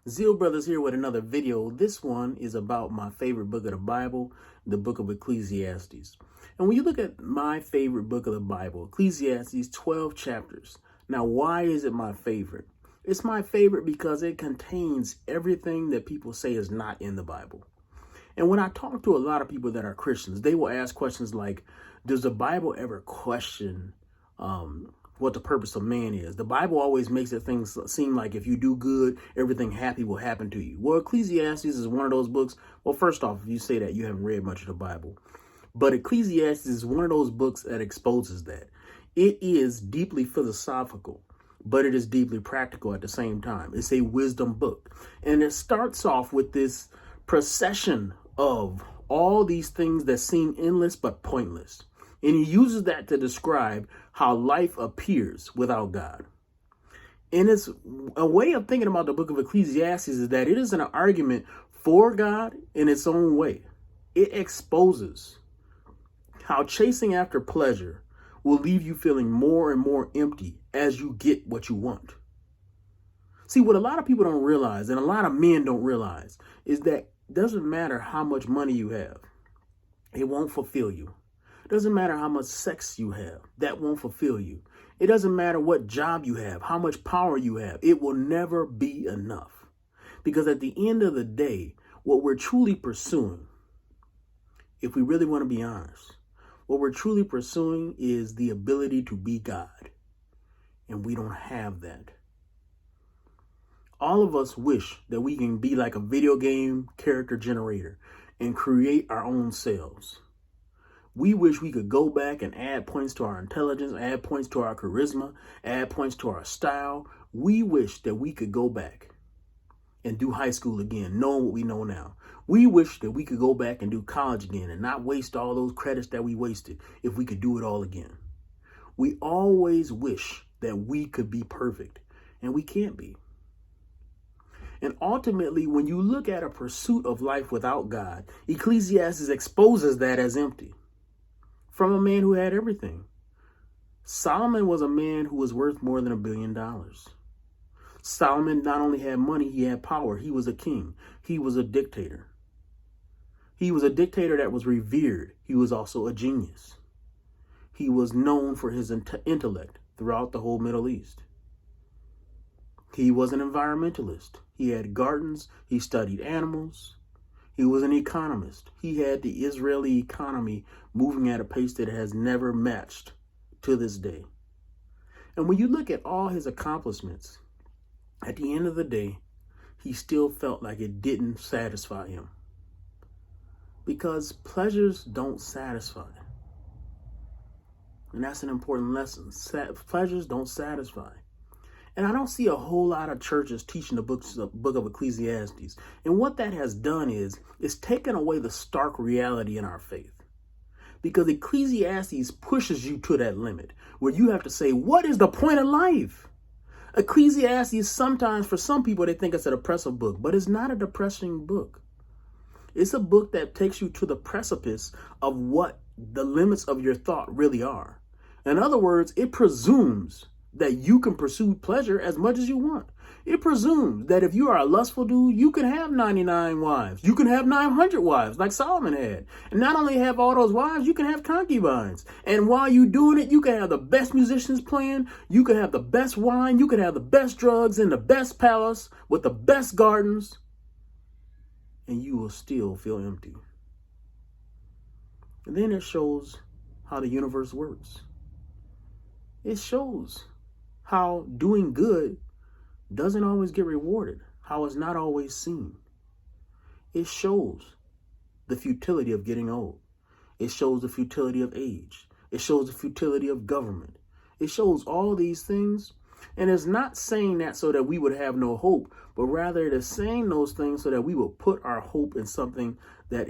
Zeal Brothers here with another video. This one is about my favorite book of the Bible, the book of Ecclesiastes. And when you look at my favorite book of the Bible, Ecclesiastes, 12 chapters. Now, why is it my favorite? It's my favorite because it contains everything that people say is not in the Bible. And when I talk to a lot of people that are Christians, they will ask questions like, does the Bible ever question what the purpose of man is? The Bible always makes it things seem like if you do good, everything happy will happen to you. Well, Ecclesiastes is one of those books. Well, first off, if you say that, you haven't read much of the Bible. But Ecclesiastes is one of those books that exposes that. It is deeply philosophical, but it is deeply practical at the same time. It's a wisdom book. And it starts off with this procession of all these things that seem endless but pointless. And he uses that to describe how life appears without God. And it's a way of thinking about the book of Ecclesiastes is that it isn't an argument for God in its own way. It exposes how chasing after pleasure will leave you feeling more and more empty as you get what you want. See, what a lot of people don't realize, and a lot of men don't realize, is that it doesn't matter how much money you have. It won't fulfill you. It doesn't matter how much sex you have. That won't fulfill you. It doesn't matter what job you have, how much power you have. It will never be enough. Because at the end of the day, what we're truly pursuing, if we really want to be honest, what we're truly pursuing is the ability to be God. And we don't have that. All of us wish that we can be like a video game character generator and create our own selves. We wish we could go back and add points to our intelligence, add points to our charisma, add points to our style. We wish that we could go back and do high school again, knowing what we know now. We wish that we could go back and do college again and not waste all those credits that we wasted if we could do it all again. We always wish that we could be perfect, and we can't be. And ultimately, when you look at a pursuit of life without God, Ecclesiastes exposes that as empty. From a man who had everything. Solomon was a man who was worth more than $1 billion. Solomon not only had money, he had power. He was a king. He was a dictator. He was a dictator that was revered. He was also a genius. He was known for his intellect throughout the whole Middle East. He was an environmentalist. He had gardens. He studied animals. He was an economist. He had the Israeli economy moving at a pace that has never matched to this day. And when you look at all his accomplishments, at the end of the day, he still felt like it didn't satisfy him. Because pleasures don't satisfy. And that's an important lesson. Pleasures don't satisfy. And I don't see a whole lot of churches teaching the book of Ecclesiastes. And what that has done is taken away the stark reality in our faith. Because Ecclesiastes pushes you to that limit where you have to say, what is the point of life? Ecclesiastes, sometimes for some people, they think it's a depressive book, but it's not a depressing book. It's a book that takes you to the precipice of what the limits of your thought really are. In other words, it presumes that you can pursue pleasure as much as you want. It presumes that if you are a lustful dude, you can have 99 wives. You can have 900 wives like Solomon had. And not only have all those wives, you can have concubines. And while you're doing it, you can have the best musicians playing. You can have the best wine. You can have the best drugs in the best palace with the best gardens. And you will still feel empty. And then it shows how the universe works. It shows how doing good doesn't always get rewarded, how it's not always seen. It shows the futility of getting old. It shows the futility of age. It shows the futility of government. It shows all these things. And it's not saying that so that we would have no hope, but rather it is saying those things so that we will put our hope in something that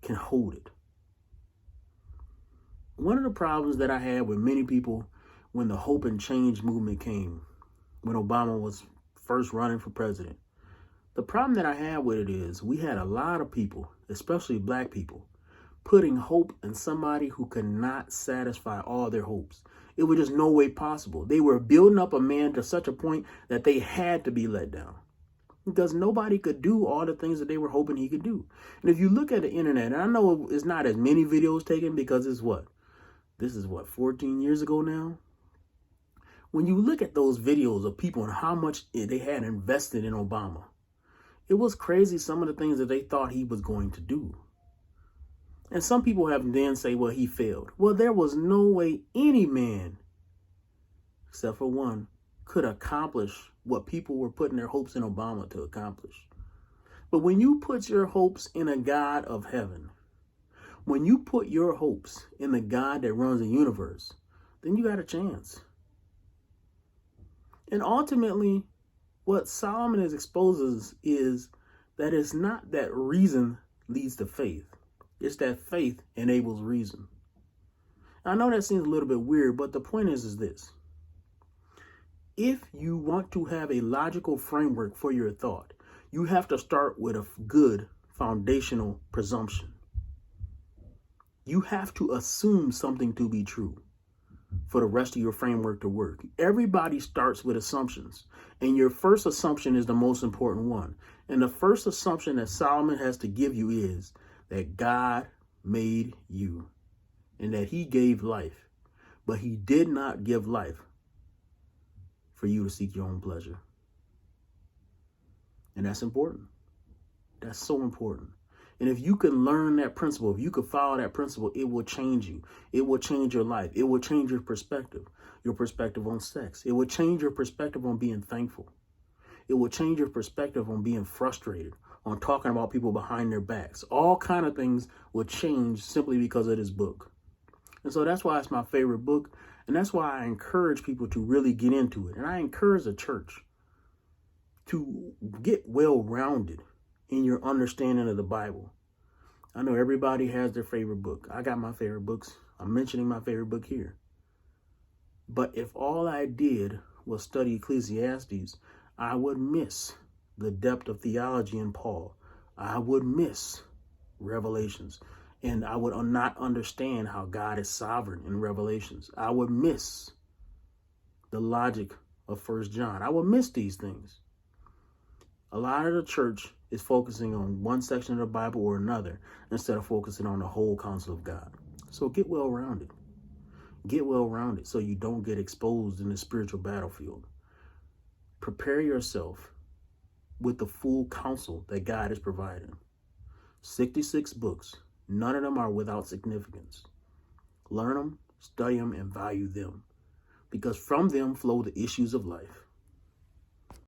can hold it. One of the problems that I had with many people when the hope and change movement came, when Obama was first running for president, the problem that I had with it is we had a lot of people, especially black people, putting hope in somebody who could not satisfy all their hopes. It was just no way possible. They were building up a man to such a point that they had to be let down. because nobody could do all the things that they were hoping he could do. And if you look at the internet, and I know it's not as many videos taken because this is 14 years ago now. When you look at those videos of people and how much they had invested in Obama, it was crazy some of the things that they thought he was going to do. And some people have then say, well, he failed. Well, there was no way any man, except for one, could accomplish what people were putting their hopes in Obama to accomplish. But when you put your hopes in a God of heaven, when you put your hopes in the God that runs the universe, then you got a chance. And ultimately, what Solomon exposes is that it's not that reason leads to faith. It's that faith enables reason. I know that seems a little bit weird, but the point is this. If you want to have a logical framework for your thought, you have to start with a good foundational presumption. You have to assume something to be true for the rest of your framework to work. Everybody starts with assumptions, and your first assumption is the most important one. And the first assumption that Solomon has to give you is that God made you and that he gave life, but he did not give life for you to seek your own pleasure. And that's important. That's so important. And if you can learn that principle, if you could follow that principle, it will change you. It will change your life. It will change your perspective on sex. It will change your perspective on being thankful. It will change your perspective on being frustrated, on talking about people behind their backs. All kind of things will change simply because of this book. And so that's why it's my favorite book. And that's why I encourage people to really get into it. And I encourage the church to get well-rounded in your understanding of the Bible. I know everybody has their favorite book. I got my favorite books. I'm mentioning my favorite book here. But if all I did was study Ecclesiastes, I would miss the depth of theology in Paul. I would miss Revelations. And I would not understand how God is sovereign in Revelations. I would miss the logic of 1 John. I would miss these things. A lot of the church is focusing on one section of the Bible or another instead of focusing on the whole counsel of God. So get well-rounded. Get well-rounded so you don't get exposed in the spiritual battlefield. Prepare yourself with the full counsel that God is providing. 66 books. None of them are without significance. Learn them, study them, and value them, because from them flow the issues of life.